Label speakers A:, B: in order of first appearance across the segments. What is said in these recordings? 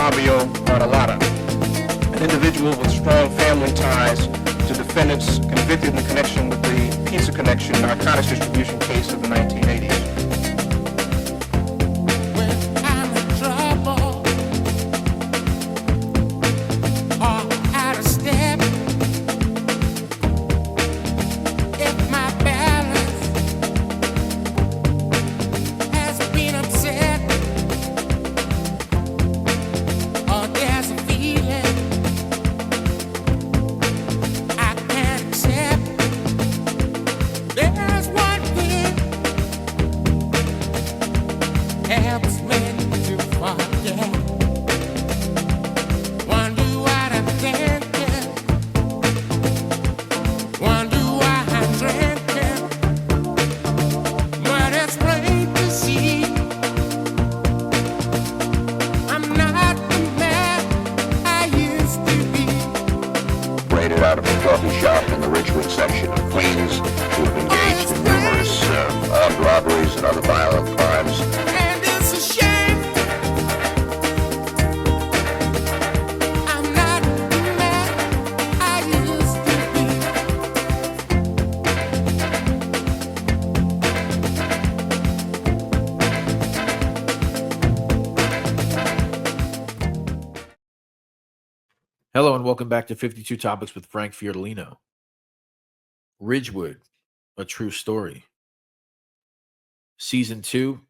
A: Fabio Bartolotta, an individual with strong family ties to defendants convicted in connection with the Pizza Connection narcotics distribution case of the 1980s. Out of a coffee shop in the Ridgewood section of Queens, who have engaged in numerous armed robberies and other violent crimes. And it's a shame I'm not the man I used
B: to be. Hello and welcome back to 52 Topics with Frank Fiordolino. Ridgewood, a true story. Season 2,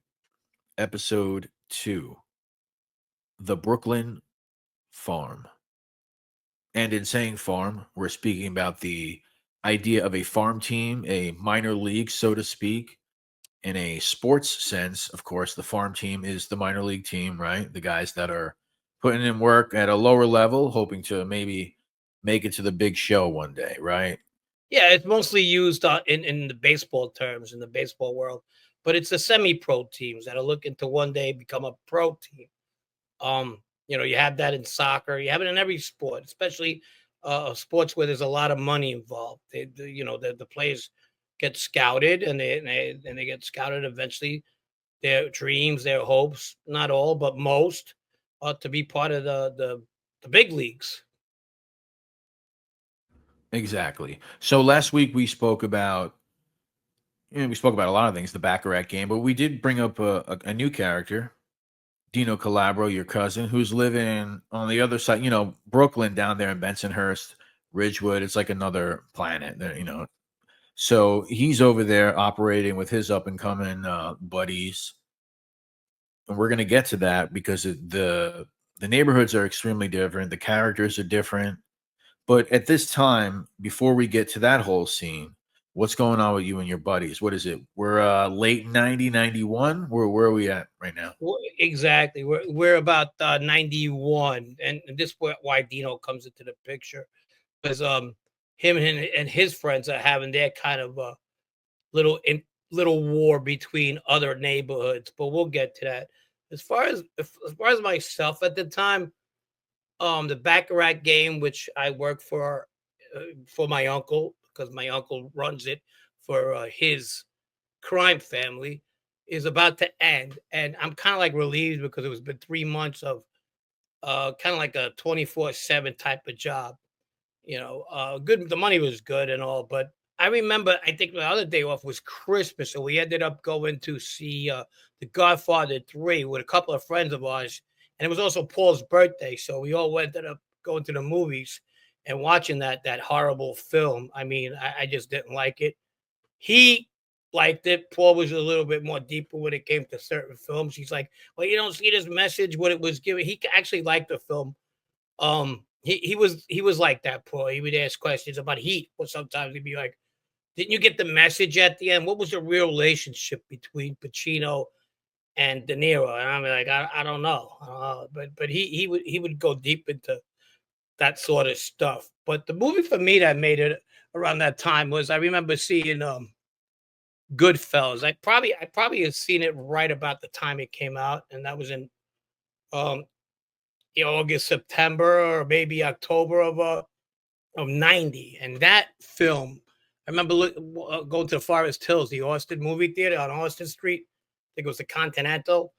B: Episode 2. The Brooklyn Farm. And in saying farm, we're speaking about the idea of a farm team, a minor league, so to speak. In a sports sense, of course, the farm team is the minor league team, right? The guys that are putting in work at a lower level, hoping to maybe make it to the big show one day, right?
C: Yeah, it's mostly used in the baseball terms, in the baseball world. But it's the semi-pro teams that are looking to one day become a pro team. You have that in soccer. You have it in every sport, especially sports where there's a lot of money involved. The players get scouted, and they get scouted eventually. Their dreams, their hopes, not all, but most, to be part of the big leagues.
B: Exactly. So last week we spoke about a lot of things, the Baccarat game, but we did bring up a new character, Dino Calabro, your cousin, who's living on the other side, Brooklyn down there in Bensonhurst, Ridgewood. It's like another planet there, So he's over there operating with his up and coming buddies. And we're going to get to that because the neighborhoods are extremely different. The characters are different. But at this time, before we get to that whole scene, what's going on with you and your buddies? What is it? We're late 90, 91? Where are we at right now?
C: Exactly. We're about 91. And this is why Dino comes into the picture. Because him and his friends are having their kind of little war between other neighborhoods. But we'll get to that. As far as myself at the time, the Baccarat game, which I work for my uncle, because my uncle runs it for his crime family, is about to end. And I'm kind of like relieved because it was been 3 months of kind of like a 24/7 type of job. Good. The money was good and all, but I remember, I think the other day off was Christmas. So we ended up going to see The Godfather 3 with a couple of friends of ours. And it was also Paul's birthday. So we all ended up going to the movies and watching that horrible film. I mean, I just didn't like it. He liked it. Paul was a little bit more deeper when it came to certain films. He's like, well, you don't see this message, what it was giving. He actually liked the film. He was like that, Paul. He would ask questions about Heat, or sometimes he'd be like, didn't you get the message at the end? What was the real relationship between Pacino and De Niro? And I'm like, I don't know. But he would go deep into that sort of stuff. But the movie for me that made it around that time was, I remember seeing Goodfellas. I probably had seen it right about the time it came out, and that was in August, September, or maybe October of 90. And that film, I remember going to the Forest Hills, the Austin movie theater on Austin Street. I think it was the Continental.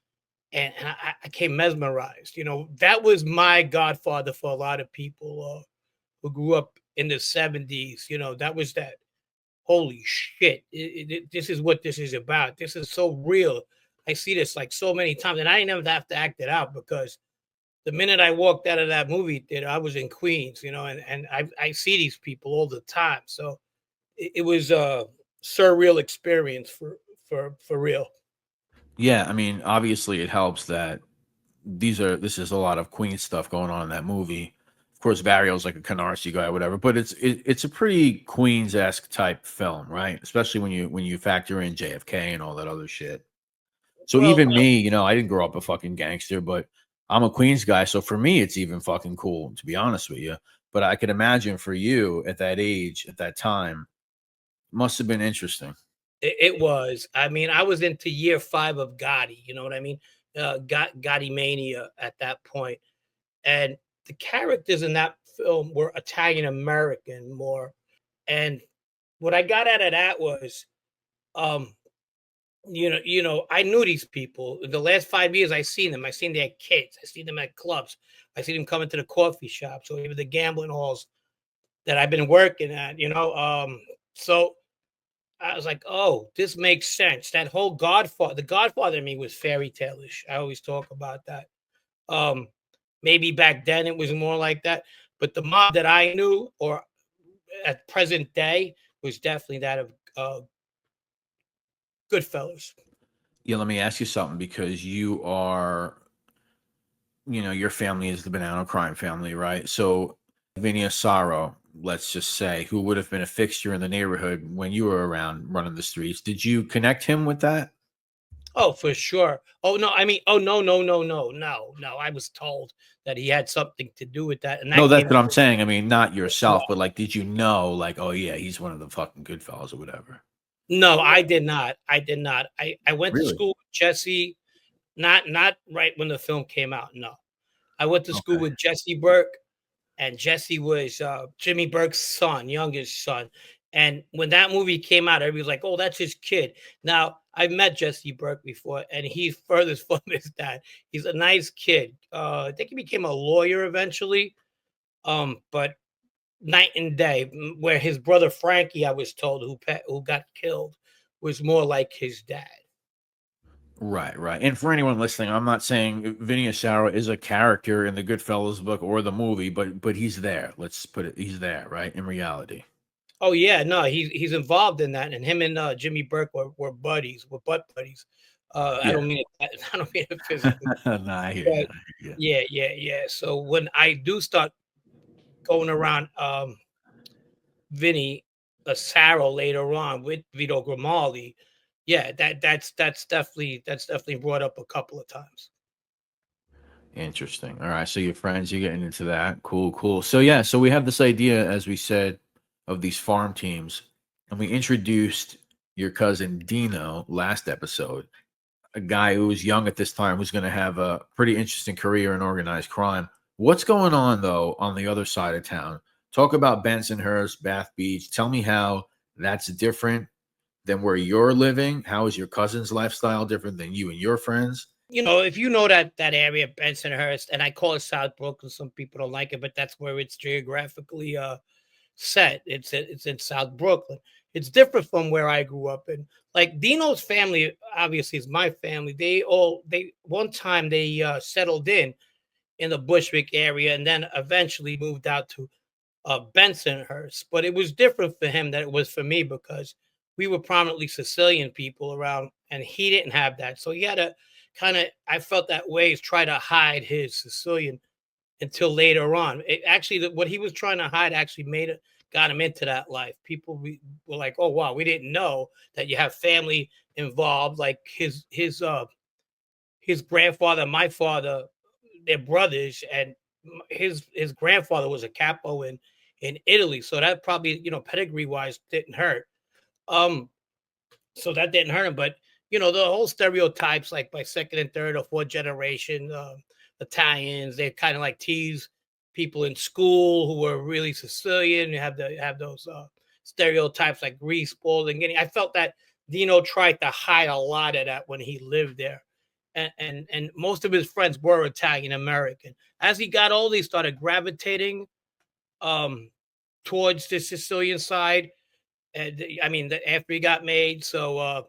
C: and I came mesmerized. That was my godfather for a lot of people who grew up in the 70s. That was that. Holy shit! This is what this is about. This is so real. I see this like so many times, and I didn't even have to act it out because the minute I walked out of that movie theater, I was in Queens, and I see these people all the time. So it was a surreal experience for real.
B: Yeah, I mean, obviously it helps that this is a lot of Queen stuff going on in that movie. Of course, Vario's like a Canarsie guy, or whatever, but it's a pretty Queens-esque type film, right? Especially when you factor in JFK and all that other shit. So
C: Well,
B: even me, I didn't grow up a fucking gangster, but I'm a Queens guy, so for me, it's even fucking cool, to be honest with you. But I could imagine for you at that age, at that time, must have been interesting.
C: it was. I mean, I was into year 5 of Gotti. You know what I mean? Gotti mania at that point, and the characters in that film were Italian American more. And what I got out of that was, um, I knew these people. In the last 5 years, I seen them. I seen their kids. I seen them at clubs. I seen them coming to the coffee shops or even the gambling halls that I've been working at. So I was like, oh, this makes sense. That whole Godfather, the Godfather in me was fairy tale-ish. I always talk about that. Um, Maybe back then it was more like that, but the mob that I knew or at present day was definitely that of Goodfellas.
B: Yeah, let me ask you something because your family is the banana crime family, right? So Vinny Asaro, let's just say, who would have been a fixture in the neighborhood when you were around running the streets, did you connect him with that?
C: Oh, for sure. Oh no, I mean, oh no, no, no, no, no, no. I was told that he had something to do with that, and
B: No,
C: that
B: that's
C: came
B: what I'm
C: out.
B: saying. I mean, not
C: No,
B: yourself, but like, did you know, like, oh yeah, he's one of the fucking good fellas or whatever?
C: no, I did not. I did not. I went to
B: Really?
C: school with Jesse, not right when the film came out. No, I went to school
B: Okay.
C: with Jesse Burke, and Jesse was Jimmy Burke's son, youngest son. And when that movie came out, everybody was like, "Oh, that's his kid." Now I've met Jesse Burke before, and he's furthest from his dad. He's a nice kid. I think he became a lawyer eventually. But night and day. Where his brother Frankie, I was told, who got killed, was more like his dad.
B: Right, right. And for anyone listening, I'm not saying Vinny Asaro is a character in the Goodfellas book or the movie, but he's there. Let's put it, he's there, right? In reality.
C: Oh yeah, no, he's involved in that, and him and Jimmy Burke were buddies, were butt buddies. I
B: Yeah.
C: don't mean it. I don't mean it physically,
B: No, I hear you.
C: but
B: I hear you.
C: yeah, yeah, yeah. So when I do start going around Vinny Asaro later on with Vito Grimaldi, yeah, that's definitely brought up a couple of times.
B: Interesting. All right. So your friends, you're getting into that. Cool, cool. So yeah, so we have this idea, as we said, of these farm teams, and we introduced your cousin Dino last episode, a guy who was young at this time who's going to have a pretty interesting career in organized crime. What's going on though on the other side of town? Talk about Bensonhurst, Bath Beach. Tell me how that's different than where you're living. How is your cousin's lifestyle different than you and your friends?
C: If you know that area, Bensonhurst, and I call it South Brooklyn. Some people don't like it, but that's where it's geographically set. It's in South Brooklyn. It's different from where I grew up in. Like Dino's family, obviously, is my family. They one time they settled in the Bushwick area, and then eventually moved out to Bensonhurst. But it was different for him than it was for me because we were prominently Sicilian people around, and he didn't have that. So he had to kind of, I felt that way, is try to hide his Sicilian until later on. Actually, what he was trying to hide actually got him into that life. People were like, "Oh wow, we didn't know that you have family involved." Like his grandfather, my father, they're brothers, and his grandfather was a capo in Italy, so that probably pedigree wise didn't hurt. Um, so that didn't hurt him, but the whole stereotypes, like by second and third or fourth generation Italians, they kind of like tease people in school who were really Sicilian. You have those stereotypes like grease, spoiled, and getting. I felt that Dino tried to hide a lot of that when he lived there, and most of his friends were Italian American. As he got older, he started gravitating towards the Sicilian side. And I mean, after he got made, so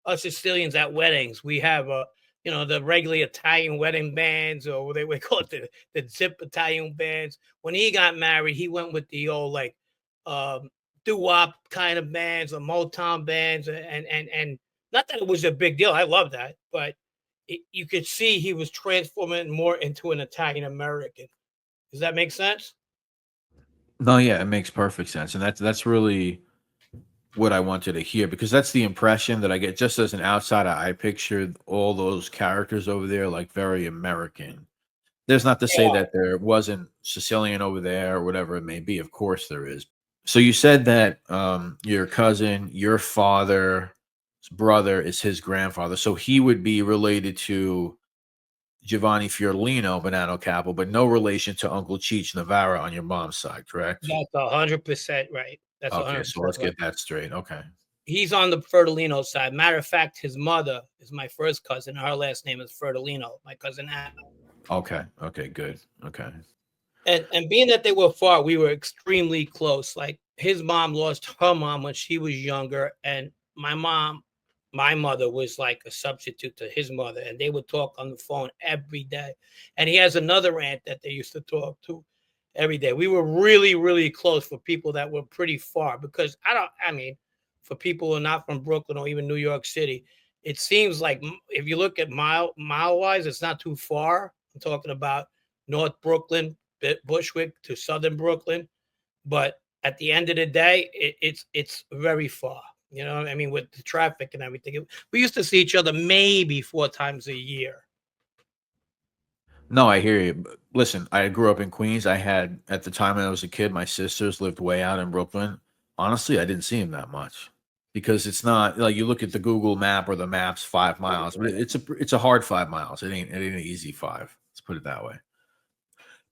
C: us Sicilians at weddings, we have the regular Italian wedding bands, or what they would call it, the zip Italian bands. When he got married, he went with the old like doo-wop kind of bands, or Motown bands, and not that it was a big deal. I love that, but you could see he was transforming more into an Italian American. Does that make sense?
B: No, yeah, it makes perfect sense, and that's really what I wanted to hear, because that's the impression that I get just as an outsider. I pictured all those characters over there like very American. There's not to say
C: Yeah.
B: that there wasn't Sicilian over there or whatever it may be. Of course there is. So you said that your cousin, your father's brother is his grandfather. So he would be related to Giovanni Fiorellino, Bonanno Capo, but no relation to Uncle Cheech Navarra on your mom's side, correct?
C: That's 100% right. That's
B: Okay, so let's
C: 100% right.
B: get that straight. Okay.
C: He's on the Fertolino side. Matter of fact, his mother is my first cousin. Her last name is Fertolino, my cousin Anna.
B: Okay. Okay, good. Okay.
C: And being that they were far, we were extremely close. Like his mom lost her mom when she was younger, and my mother was like a substitute to his mother, and they would talk on the phone every day. And he has another aunt that they used to talk to every day. We were really, really close for people that were pretty far, because for people who are not from Brooklyn or even New York City, it seems like if you look at mile wise, it's not too far. I'm talking about North Brooklyn, Bushwick to Southern Brooklyn, but at the end of the day, it's very far. You know what I mean? With the traffic and everything, we used to see each other maybe 4 times a year.
B: No, I hear you. Listen, I grew up in Queens. I had, at the time when I was a kid, my sisters lived way out in Brooklyn. Honestly, I didn't see him that much, because it's not like you look at the Google map or the maps 5 miles, but it's a hard 5 miles. It ain't an easy five. Let's put it that way.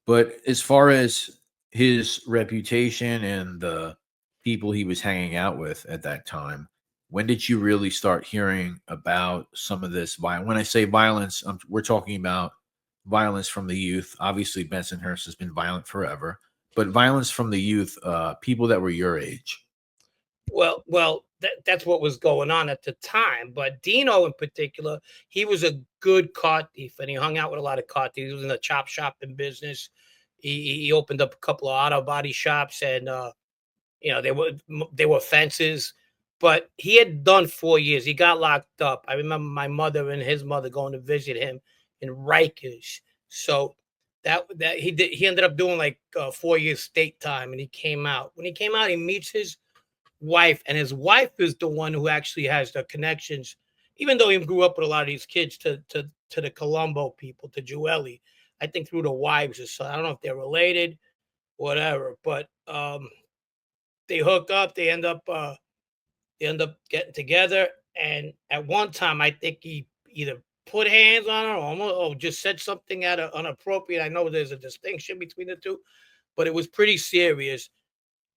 B: But as far as his reputation and the people he was hanging out with at that time, when did you really start hearing about some of this violence? When I say violence, we're talking about violence from the youth. Obviously, Bensonhurst has been violent forever, but violence from the youth, people that were your age.
C: Well, that's what was going on at the time. But Dino, in particular, he was a good car thief, and he hung out with a lot of car thieves. He was in the chop shop in business. He opened up a couple of auto body shops, and they were fences. But he had done 4 years. He got locked up. I remember my mother and his mother going to visit him in Rikers. So that he ended up doing like 4 years state time, and he came out. When he came out, he meets his wife, and his wife is the one who actually has the connections, even though he grew up with a lot of these kids, to the Colombo people, to Jueli. I think through the wives or so. I don't know if they're related, whatever, but they hook up. They end up getting together, and at one time, I think he either put hands on her, or just said something inappropriate. I know there's a distinction between the two, but it was pretty serious.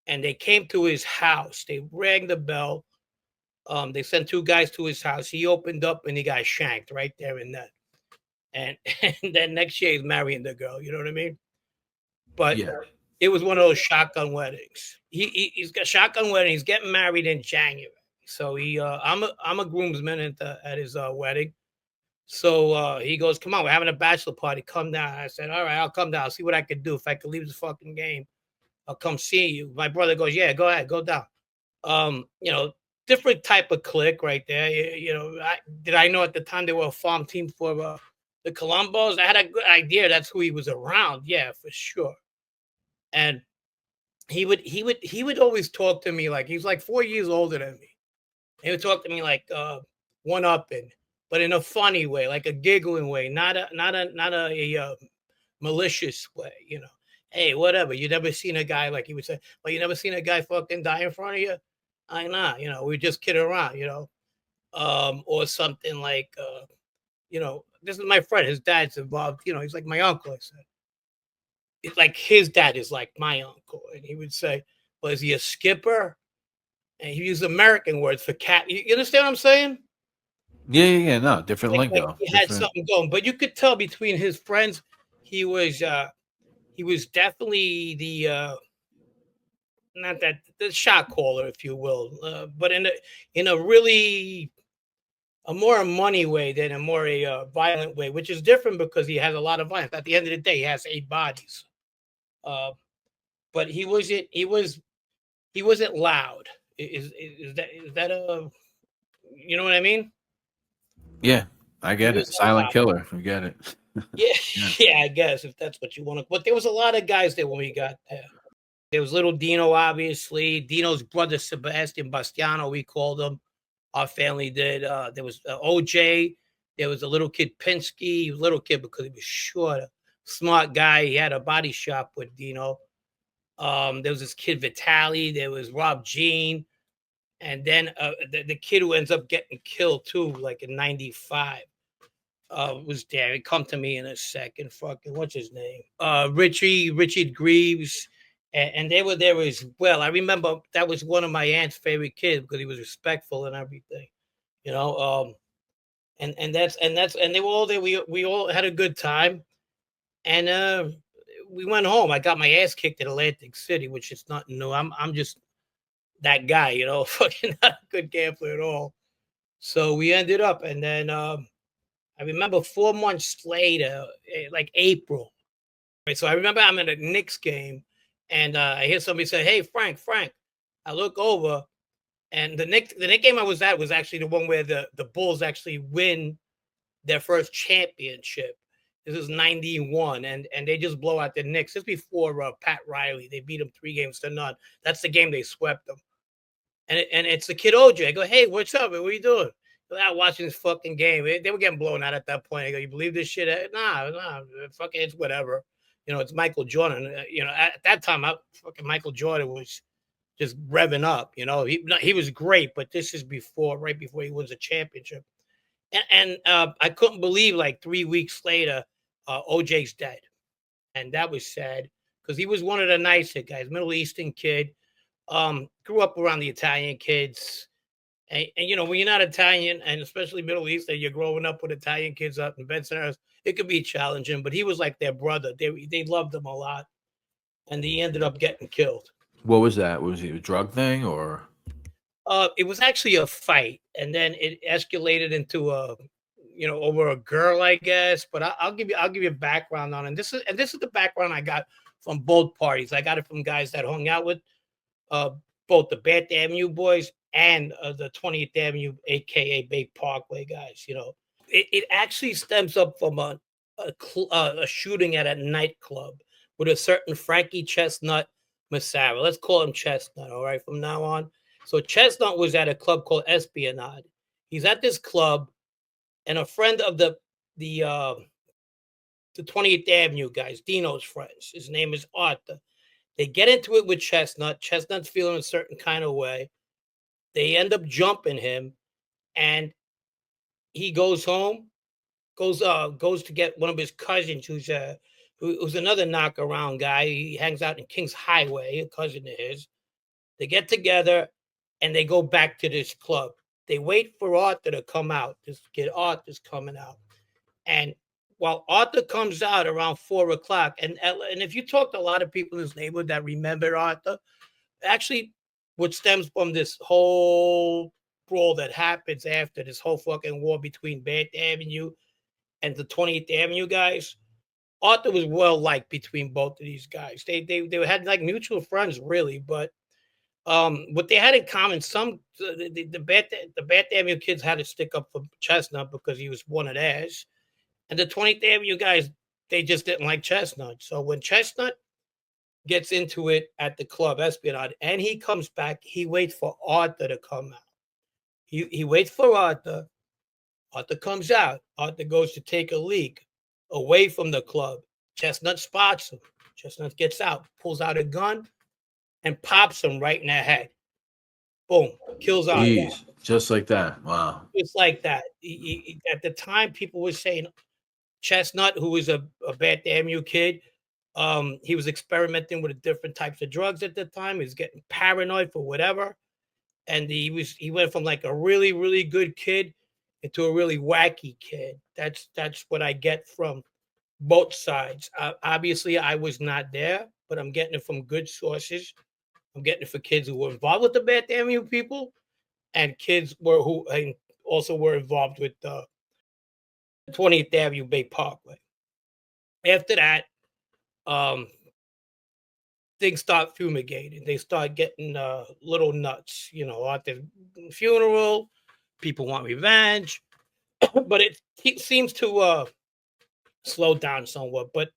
C: And they came to his house. They rang the bell. They sent 2 guys to his house. He opened up, and he got shanked right there and then. And then next year he's marrying the girl. You know what I mean? But
B: Yeah.
C: it was one of those shotgun weddings. He's got shotgun wedding. He's getting married in January. So I'm a groomsman at his wedding. So he goes, "Come on, we're having a bachelor party. Come down." I said, "All right, I'll come down. I'll see what I can do. If I can leave this fucking game, I'll come see you." My brother goes, "Yeah, go ahead, go down." Different type of clique right there. I know at the time they were a farm team for the Colombos. I had a good idea that's who he was around. Yeah, for sure. And he would always talk to me like he's like 4 years older than me. He would talk to me like one upping, but in a funny way, like a giggling way, not a malicious way. Hey, whatever. You never seen a guy, like he would say, well, you never seen a guy fucking die in front of you? I know, we just kid around, or something like, this is my friend. His dad's involved. He's like my uncle. I said, it's like his dad is like my uncle, and he would say, "Well, is he a skipper?" And he used American words for cat. You understand what I'm saying?
B: No, different
C: Like
B: lingo.
C: he had
B: Different.
C: something going, but you could tell between his friends, he was definitely the not that the shot caller, if you will, but in a really a more money way than a more violent way, which is different because he has a lot of violence. At the end of the day, he has 8 bodies. But he wasn't loud. Is that a you know what I mean?
B: Yeah, I
C: He
B: get it.
C: wasn't
B: Silent
C: loud.
B: killer. I get it.
C: Yeah,
B: Yeah.
C: yeah, I guess if that's what you want to. But there was a lot of guys there when we got there. There was little Dino, obviously. Dino's brother, Sebastian Bastiano, we called him. Our family did. There was OJ. There was a little kid, Pinsky. He was a little kid because he was short, smart guy. He had a body shop with Dino. There was this kid, Vitali. There was Rob Jean. And then the kid who ends up getting killed, too, like in 95. Was there. He come to me in a second. Fucking what's his name? Richard Greaves, and they were there as well. I remember that was one of my aunt's favorite kids because he was respectful and everything, you know. And they were all there. We all had a good time, and we went home. I got my ass kicked at Atlantic City, which is not new. I'm just that guy, you know, fucking not a good gambler at all. So we ended up, and then. I remember 4 months later, like April. Right, so I remember I'm at a Knicks game, and I hear somebody say, "Hey, Frank." I look over, and the Knicks game I was at was actually the one where the Bulls actually win their first championship. This is 91, and they just blow out the Knicks. This before Pat Riley. They beat them 3 games to none. That's the game they swept them. And it's the kid OJ. I go, "Hey, what's up, man? What are you doing?" They're out watching this fucking game. They were getting blown out at that point. I go, "You believe this shit?" Nah, fucking, it's whatever. You know, it's Michael Jordan. You know, at that time, fucking Michael Jordan was just revving up. You know, he was great, but this is right before he wins a championship. And I couldn't believe, like 3 weeks later, OJ's dead, and that was sad because he was one of the nicer guys, Middle Eastern kid. Grew up around the Italian kids. And you know, when you're not Italian and especially Middle Eastern, you're growing up with Italian kids up in Bensonhurst, it could be challenging, but he was like their brother. They loved him a lot. And he ended up getting killed.
B: What was that? Was it a drug thing or?
C: It was actually a fight, and then it escalated into over a girl, I guess. But I'll give you background on it. And this is the background I got from both parties. I got it from guys that hung out with uh, both the Bath Avenue boys and the 20th Avenue, aka Bay Parkway guys. You know, it actually stems up from a shooting at a nightclub with a certain Frankie Chestnut Massara. Let's call him Chestnut, all right, from now on. So Chestnut was at a club called Espionage. He's at this club, and a friend of the 20th Avenue guys, Dino's friends. His name is Arthur. They get into it with Chestnut. Chestnut's feeling a certain kind of way. They end up jumping him, and he goes home. Goes to get one of his cousins, who's another knockaround guy. He hangs out in Kings Highway, a cousin of his. They get together, and they go back to this club. They wait for Arthur to come out. This kid Arthur's coming out, and while Arthur comes out around 4 o'clock, and if you talk to a lot of people in this neighborhood that remember Arthur, actually, what stems from this whole brawl that happens after this whole fucking war between Bath Avenue and the 20th Avenue guys, Arthur was well liked between both of these guys. They had like mutual friends, really, but what they had in common, the Bath Avenue kids had to stick up for Chestnut because he was one of theirs. And the 20th Avenue guys, they just didn't like Chestnut. So when Chestnut gets into it at the club, Espionage, and he comes back, he waits for Arthur to come out. He waits for Arthur. Arthur comes out. Arthur goes to take a leak away from the club. Chestnut spots him. Chestnut gets out, pulls out a gun, and pops him right in the head. Boom, kills Arthur.
B: Jeez, just like that. Wow.
C: Just like that. At the time, people were saying Chestnut, who was a Bath Avenue kid, he was experimenting with different types of drugs at the time. He was getting paranoid for whatever, and he went from like a really, really good kid into a really wacky kid. That's what I get from both sides. Obviously, I was not there, but I'm getting it from good sources. I'm getting it for kids who were involved with the Bad Damn You people, and kids who and also were involved with the 20th Avenue Bay Parkway. After that, um, things start fumigating. They start getting little nuts. At the funeral, people want revenge, but it seems to slow down somewhat. But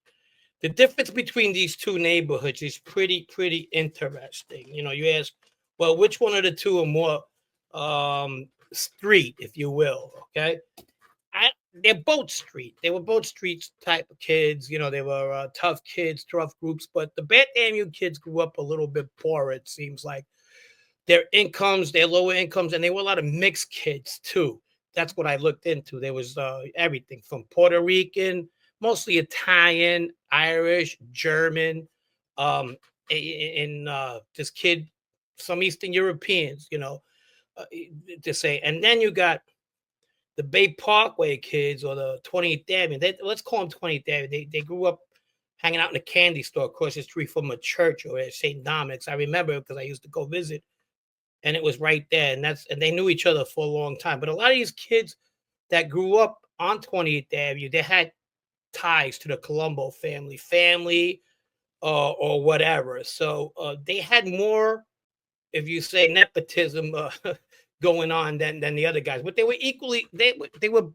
C: the difference between these two neighborhoods is pretty interesting. You ask, well, which one of the two are more street, if you will? Okay, they're both street. They were both street type of kids. They were tough kids, tough groups. But the Bad Damn You kids grew up a little bit poorer. It seems like their incomes, their lower incomes, and they were a lot of mixed kids too. That's what I looked into. There was everything from Puerto Rican, mostly Italian, Irish, German, and this kid, some Eastern Europeans. To say, and then you got the Bay Parkway kids or the 20th Avenue. Let's call them 20th Avenue. They grew up hanging out in a candy store across the street from a church or at St. Dominic's. I remember because I used to go visit, and it was right there. And they knew each other for a long time. But a lot of these kids that grew up on 20th Avenue, they had ties to the Colombo family, or whatever. So they had more, if you say, nepotism going on than the other guys. But they were equally they were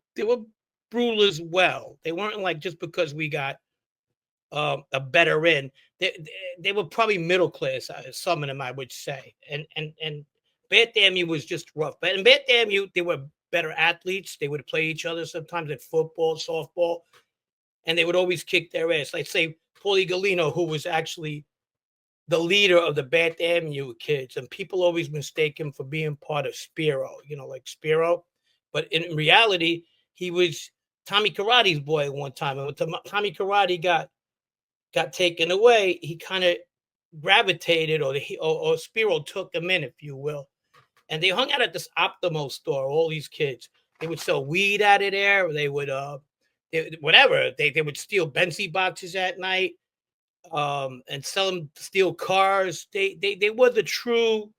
C: brutal as well. They weren't like just because we got a better end. They were probably middle class. Some of them, I would say. And Bad Damn You was just rough. But in Bad Damn You, they were better athletes. They would play each other sometimes at football, softball, and they would always kick their ass. Like say Paulie Galino, who was actually the leader of the Bad Damn You kids, and people always mistake him for being part of Spiro, like Spiro. But in reality, he was Tommy Karate's boy at one time. And when Tommy Karate got taken away, he kind of gravitated, or Spiro took him in, if you will. And they hung out at this Optimo store, all these kids. They would sell weed out of there. Or they would, whatever. They would steal Benzie boxes at night, and sell them, steal cars. They were the true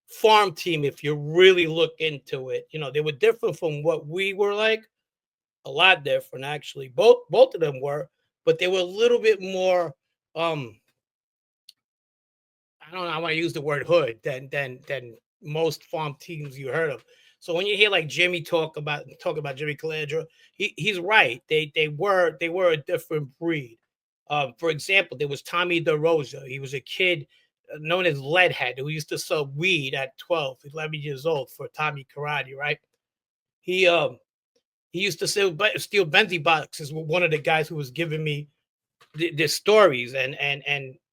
C: farm team, if you really look into it. They were different from what we were like. A lot different, actually. Both of them were, but they were a little bit more. I don't know. I want to use the word hood than most farm teams you heard of. So when you hear like Jimmy talk about Jimmy Calandra, he's right. They were a different breed. For example, there was Tommy DeRosa. He was a kid known as Leadhead who used to sell weed at 12, 11 years old for Tommy Karate, right? He used to steal Benzie boxes with one of the guys who was giving me the stories, and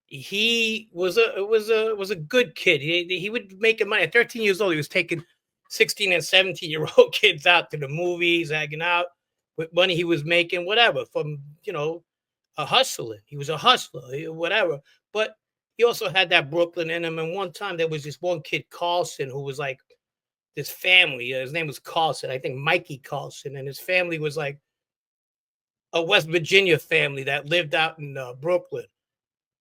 C: he was a good kid. He would make money at 13 years old. He was taking 16 and 17-year-old kids out to the movies, hanging out with money he was making, whatever, from a hustler. He was a hustler, whatever. But he also had that Brooklyn in him. And one time there was this one kid, Carlson, who was like this family. His name was Carlson, I think Mikey Carlson, and his family was like a West Virginia family that lived out in Brooklyn.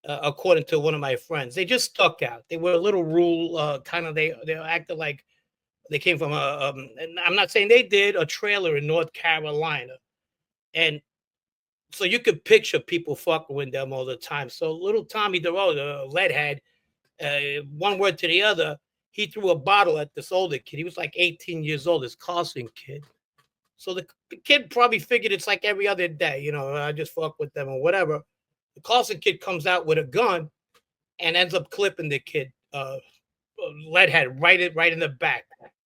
C: According to one of my friends, they just stuck out. They were a little rural, kind of. They acted like they came from and I'm not saying they did, a trailer in North Carolina, and so you could picture people fucking with them all the time. So little Tommy DeRosa, Leadhead, one word to the other, he threw a bottle at this older kid. He was like 18 years old, this Carlson kid. So the kid probably figured it's like every other day, I just fuck with them or whatever. The Carlson kid comes out with a gun and ends up clipping the kid, Leadhead, right in the back.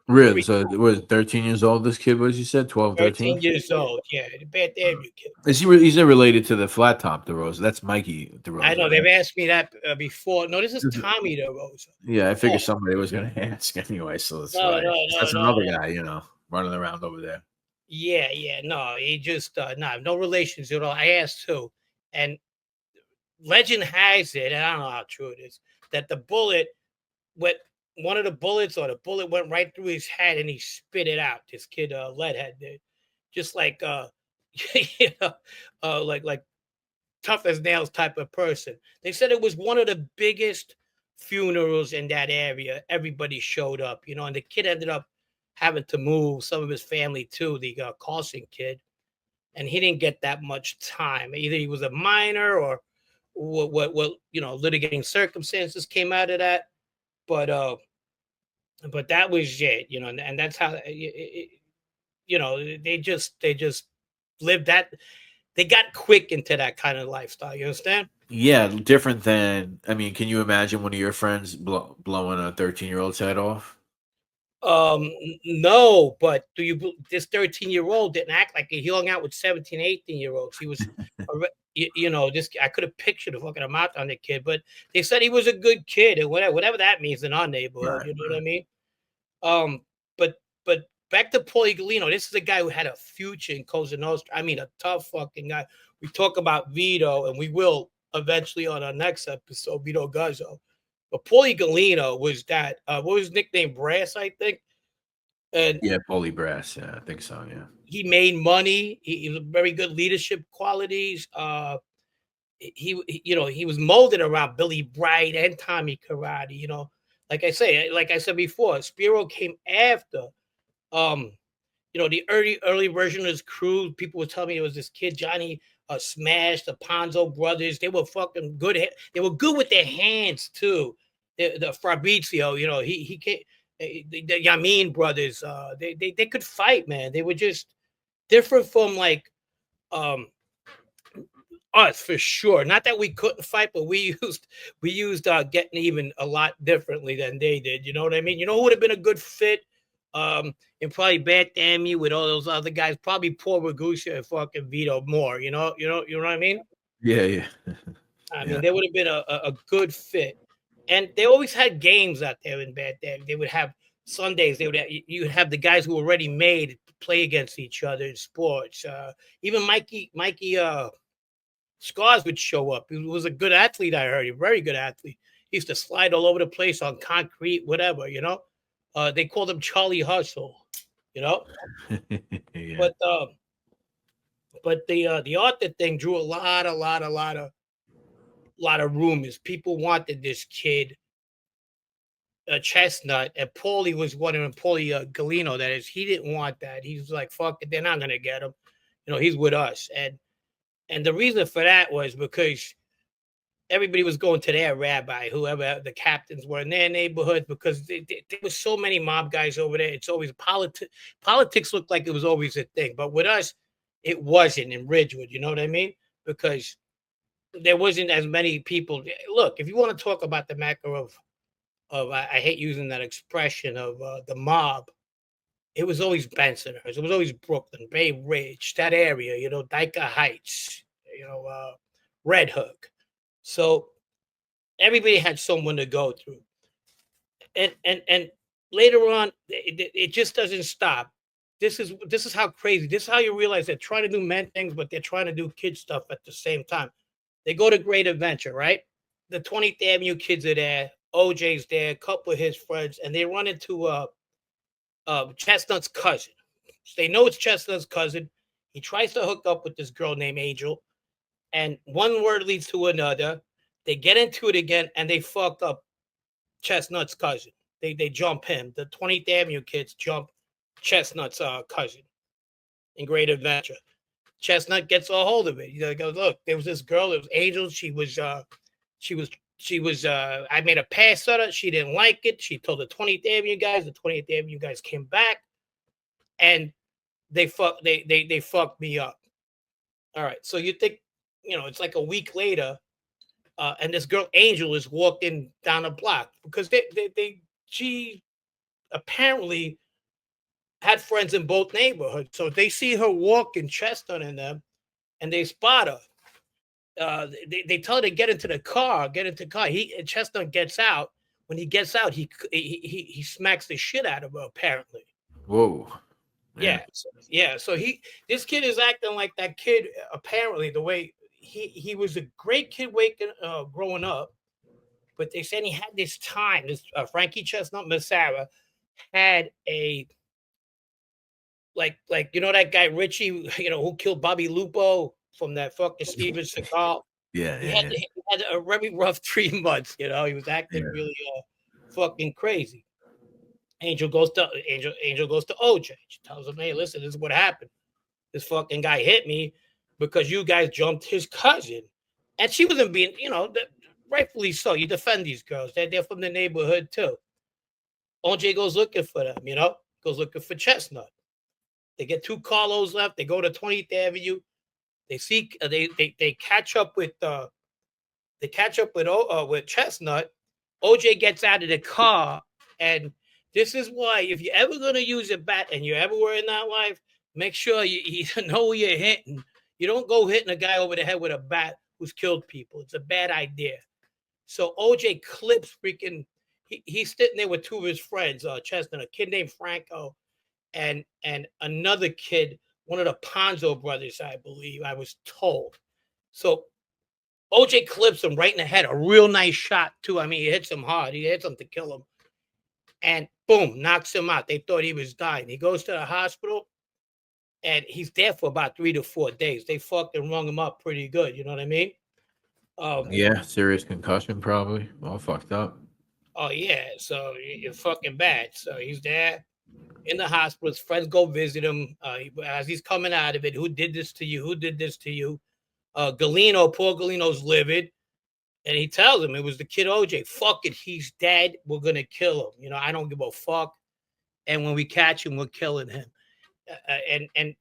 B: Really? So it was 13 years old, this kid was, you said? 12, 13?
C: 13 years old, yeah. The Bad Damn You kid.
B: He's related to the Flat Top DeRosa. That's Mikey DeRosa.
C: I know, they've asked me that before. No, this is Tommy DeRosa.
B: Yeah, I figured somebody was going to ask anyway, so that's why. That's another guy, running around over there.
C: Yeah, no, he just, no relations at all. I asked too. And legend has it, and I don't know how true it is, that the bullet, one of the bullets, or the bullet went right through his head and he spit it out. This kid, Leadhead did, just like you know, like tough as nails type of person. They said it was one of the biggest funerals in that area. Everybody showed up, and the kid ended up having to move some of his family too. The Carlson kid, and he didn't get that much time. Either he was a minor, or what litigating circumstances came out of that. But that was it, and that's how they just lived that. They got quick into that kind of lifestyle. You understand?
B: Yeah, different than, I mean, can you imagine one of your friends blowing a 13-year-old's head off?
C: No, but this 13-year-old didn't act like it. He hung out with 17, 18-year-olds. He was, this. I could have pictured the fucking amount on the kid, but they said he was a good kid, and whatever that means in our neighborhood.
B: Right,
C: You know what I
B: right.
C: mean? But back to Paulie Galino. This is a guy who had a future in Cosa Nostra. I mean, a tough fucking guy. We talk about Vito, and we will eventually on our next episode, Vito Guzzo. But Paulie Galino was that. What was his nickname? Brass, I think. And
B: Yeah, Bully Brass. Yeah, I think so. Yeah.
C: he made money. He was very good leadership qualities. He was molded around Billy Bright and Tommy Karate. Like I said before, Spiro came after. Um, the early version of his crew. People would tell me it was this kid Johnny Smash, the Ponzo brothers. They were fucking good. They were good with their hands too. The Fabrizio, he came. The Yamin brothers, they could fight, man. They were just different from like um us for sure. Not that we couldn't fight, but we used getting even a lot differently than they did. You know what I mean? You know who would have been a good fit? And probably Bad Damn You with all those other guys, probably Paul Ragusa and fucking Vito Moore. You know what I mean?
B: Yeah, yeah.
C: I
B: Yeah.
C: mean, they would have been a good fit. And they always had games out there in Bad Damn. They would have Sundays. You would have the guys who were already made play against each other in sports. Even Mikey Scars would show up. He was a good athlete, I heard. A very good athlete. He used to slide all over the place on concrete, whatever. They called him Charlie Hustle, you know.
B: Yeah.
C: But the Arthur thing drew a lot of rumors. People wanted this kid, Chestnut, and Paulie was one of them. Paulie Galino, that is. He didn't want that. He's like, fuck it, they're not gonna get him. He's with us. And the reason for that was because everybody was going to their rabbi, whoever the captains were in their neighborhoods, because there was so many mob guys over there. It's always politics. Politics looked like it was always a thing, but with us, it wasn't in Ridgewood. You know what I mean? Because there wasn't as many people. Look, if you want to talk about the Mecca of I hate using that expression of the mob, it was always Bensonhurst. It was always Brooklyn, Bay Ridge, that area. Dyker Heights. Red Hook. So everybody had someone to go through, and later on, it just doesn't stop. This is how crazy. This is how you realize they're trying to do men things, but they're trying to do kid stuff at the same time. They go to Great Adventure, right? The 20th Avenue kids are there. OJ's there, a couple of his friends, and they run into Chestnut's cousin. So they know it's Chestnut's cousin. He tries to hook up with this girl named Angel, and one word leads to another. They get into it again, and they fuck up Chestnut's cousin. They jump him. The 20th Avenue kids jump Chestnut's cousin in Great Adventure. Chestnut gets a hold of it. He goes, look, there was this girl. It was Angel. She was. I made a pass at her. She didn't like it. She told the 20th Avenue guys. The 20th Avenue guys came back, and they fucked me up. All right. So you think, it's like a week later, and this girl Angel is walking down the block because she apparently had friends in both neighborhoods. So they see her walking, Chestnut and them, and they spot her. They tell her to get into the car. Chestnut gets out. When he gets out, he smacks the shit out of her. Apparently,
B: Whoa.
C: yeah. So this kid is acting like that kid. Apparently, the way he was a great kid growing up, But they said he had this time. This Frankie Chestnut Massara had a like you know that guy Richie, you know, who killed Bobby Lupo from that fucking Steven Seagal.
B: Yeah,
C: He
B: yeah,
C: had,
B: yeah.
C: he had a very rough 3 months. You know, he was acting
B: Yeah.
C: really fucking crazy. Angel goes to OJ. She tells him, "Hey, listen, this is what happened. This fucking guy hit me because you guys jumped his cousin." And she wasn't being, you know, rightfully so. You defend these girls. They're from the neighborhood too. OJ goes looking for them, you know, goes looking for Chestnut. They get 2 Carlos left. They go to 20th Avenue. They see they catch up with with Chestnut. OJ gets out of the car, and this is why if you're ever gonna use a bat and you're ever in that life, make sure you know who you're hitting. You don't go hitting a guy over the head with a bat who's killed people. It's a bad idea. So OJ clips freaking. He's sitting there with 2 of his friends, Chestnut, a kid named Franco, and another kid, one of the Ponzo brothers, I believe. I was told. So OJ clips him right in the head. A real nice shot too. I mean, he hits him hard. He hits him to kill him, and boom, knocks him out. They thought he was dying. He goes to the hospital, and he's there for about 3 to 4 days. They fucking rung him up pretty good. You know what I mean?
B: Yeah, serious concussion probably. All fucked up.
C: Oh yeah. So you're fucking bad. So he's there in the hospital. His friends go visit him as he's coming out of it. Who did this to you? Who did this to you? Galino, poor Galino's livid. And he tells him it was the kid OJ. Fuck it, he's dead. We're gonna kill him. You know, I don't give a fuck. And when we catch him, we're killing him. And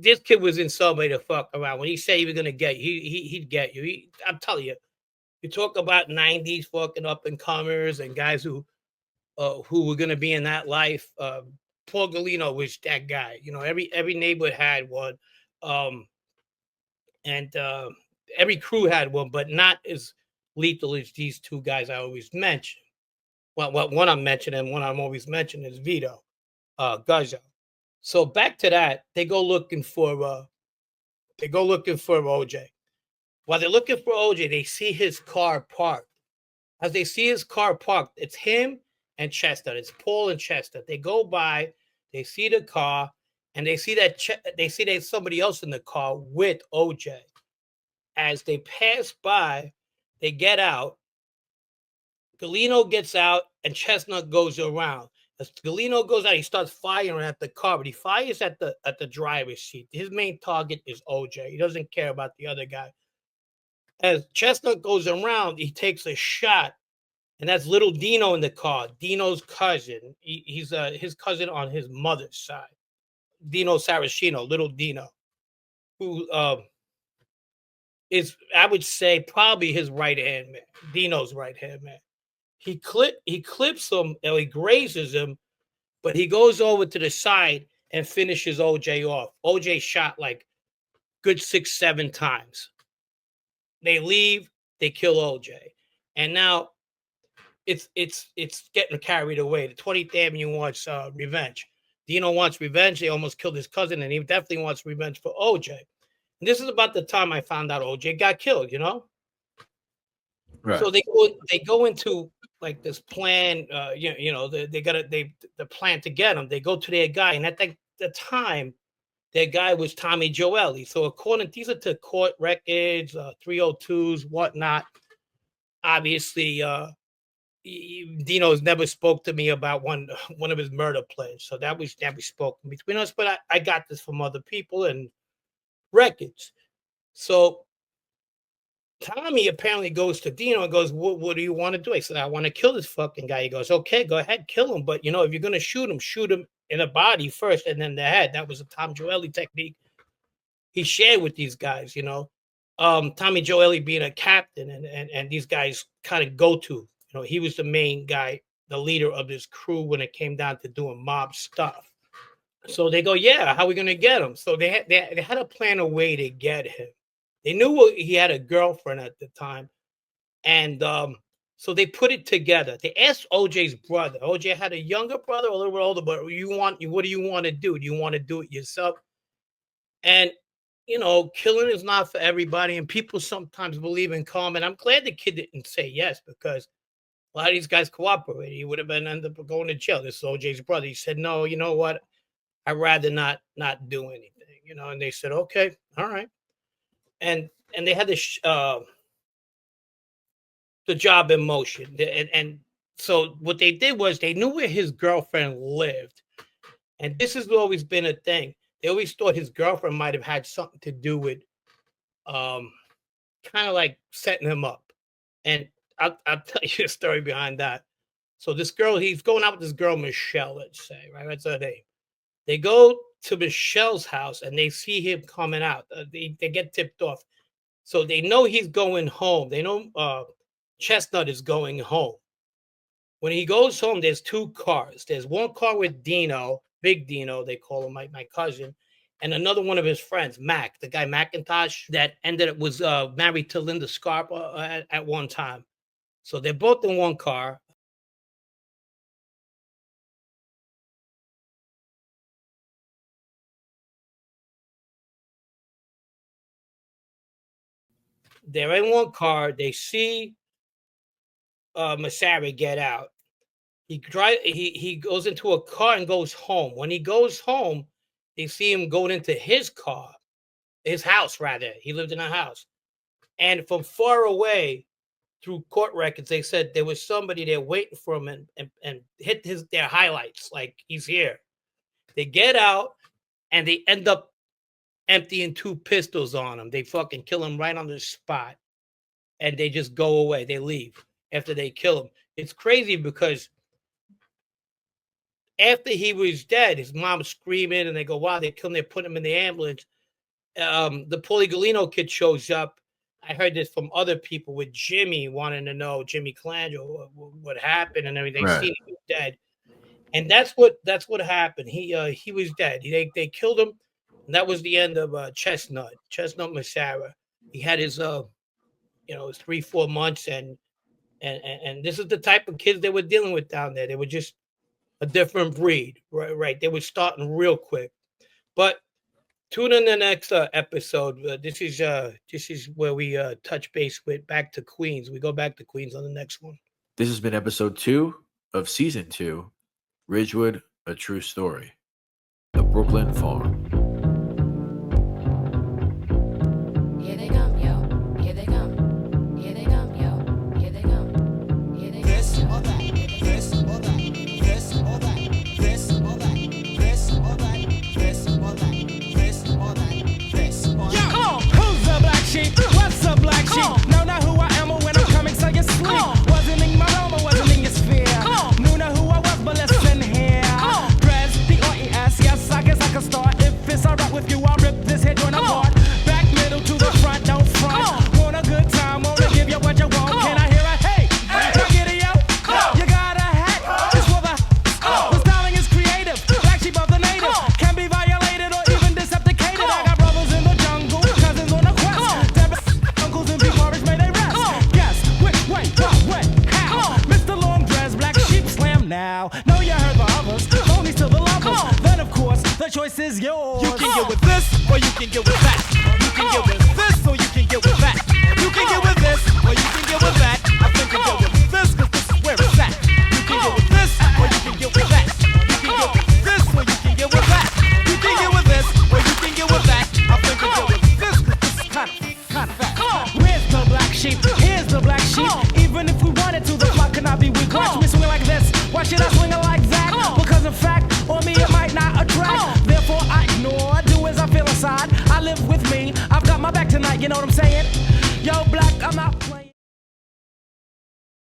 C: this kid was in somebody to fuck around. When he said he was gonna get you, he'd get you. I'm telling you, you talk about '90s fucking up and comers and guys who were gonna be in that life. Paul Galino was that guy. You know, every neighborhood had one. And every crew had one, but not as lethal as these 2 guys I always mention. Well, one I'm mentioning, one I'm always mentioning is Vito, Guzzo. So back to that, they go looking for OJ. While they're looking for OJ, they see his car parked. As they see his car parked, it's him and Chestnut. It's Paul and Chestnut. They go by, they see the car, and they see that there's somebody else in the car with OJ. As they pass by, they get out. Galino gets out, and Chestnut goes around. As Galino goes out, he starts firing at the car, but he fires at the driver's seat. His main target is OJ. He doesn't care about the other guy. As Chestnut goes around, he takes a shot, and that's little Dino in the car. Dino's cousin. He's his cousin on his mother's side. Dino Saracino, little Dino, who is, I would say, probably his right hand man, Dino's right hand man. He clips him, or he grazes him, but he goes over to the side and finishes OJ off. OJ shot like good 6, 7 times. They leave, they kill OJ, and now it's getting carried away. The 20th Avenue wants revenge. Dino wants revenge. They almost killed his cousin, and he definitely wants revenge for OJ. And this is about the time I found out OJ got killed, you know?
B: Right.
C: So they go into like this plan, the plan to get him. They go to their guy, and at the time, their guy was Tommy Joeli. So according, these are to court records, 302s, whatnot. Obviously, Dino's never spoke to me about one of his murder plans. So that was never spoken between us. But I got this from other people and records. So Tommy apparently goes to Dino and goes, what do you want to do? I said, I want to kill this fucking guy. He goes, okay, go ahead, kill him. But, you know, if you're going to shoot him in the body first and then the head. That was a Tom Joeli technique he shared with these guys, you know. Tommy Joeli being a captain and these guys kind of go to, you know, he was the main guy, the leader of this crew when it came down to doing mob stuff. So they go, yeah, how are we going to get him? So they had to plan a way to get him. They knew he had a girlfriend at the time. And so they put it together. They asked OJ's brother. OJ had a younger brother, a little bit older, but what do you want to do? Do you want to do it yourself? And killing is not for everybody, and people sometimes believe in karma. And I'm glad the kid didn't say yes, because a lot of these guys cooperated. He would have been ended up going to jail. This is OJ's brother. He said, "No, you know what? I'd rather not do anything." And they said, "Okay, all right." And they had the job in motion, and so what they did was they knew where his girlfriend lived, and this has always been a thing. They always thought his girlfriend might have had something to do with, kind of like setting him up. And I'll tell you a story behind that. So this girl, he's going out with this girl, Michelle, let's say, right? That's her name. They go to Michelle's house and they see him coming out. They get tipped off. So they know he's going home. They know Chestnut is going home. When he goes home, there's two cars. There's one car with Dino, Big Dino, they call him, my cousin, and another one of his friends, Mac, the guy Macintosh that was married to Linda Scarpa at one time. So they're both in one car. They're in one car. They see Masari get out. He goes into a car and goes home. When he goes home, they see him going into his house rather. He lived in a house. And from far away, through court records, they said there was somebody there waiting for him and hit their highlights, like he's here. They get out and they end up emptying 2 pistols on him. They fucking kill him right on the spot. And they just go away. They leave after they kill him. It's crazy because after he was dead, his mom's screaming and they go, wow, they killed him. They put him in the ambulance. The Paulie Galino kid shows up. I heard this from other people with Jimmy wanting to know, Jimmy Colangelo, what happened and everything.
B: Right.
C: Seen he was dead. And that's what happened. He was dead. They killed him. And that was the end of Chestnut Masara. He had his 3-4 months, and this is the type of kids they were dealing with down there. They were just a different breed, right? They were starting real quick. But tune in the next episode. This is where we touch base with back to Queens. We go back to Queens on the next one.
B: This has been episode 2 of season 2, Ridgewood, A True Story, The Brooklyn Farm.
D: Here they come, yo. Here they come. Here they come, yo. Here they come. Here they come.
E: This or that. This or that. This or that. This or that. This or that. This or that. This or that. This or that.
F: Come on, who's the black sheep? What's the black sheep? Know not who I am or when I'm coming, so you sleep. Wasn't in my realm or wasn't in your sphere. Knew not who I was, but listen here. Dress, D-R-E-S, yes, I guess I can start. If it's alright with you, I'll rip this head joint apart. Back middle to the front, don't front. Want a good time, wanna give you what you want. Can I hear a hey? Get it, yo? You got a hat, it's for the styling is creative. Black sheep of the native can be violated or even decepticated. I got brothers in the jungle, cousins on the quest. Debit, uncles and big Morris, may they rest. Guess which way, what, when, how? Mr. Long Dress, black sheep slam now. Know you heard the others, only to the lovers. Then of course, the choice is yours.
E: You can get with this, or you can get with that. You can get with this, or you can get with that. You can get with this, or you can get with that. I think you get with this, cause this is where it's at. You can get with this, or you can get with that. You can get with this, or you can get with that. You can get with this, or you can get with that. I think you get with this, cause this is kinda fat.
F: Where's the black sheep? Here's the black sheep. Even if we wanted to, the clock cannot be weak. Watch me swing like this. Why should I swing it like that? Because in fact, on me it might not attract. Therefore I ignore, do as I feel inside. I live with me. I've got my back tonight, you know what I'm saying? Yo, black, I'm out.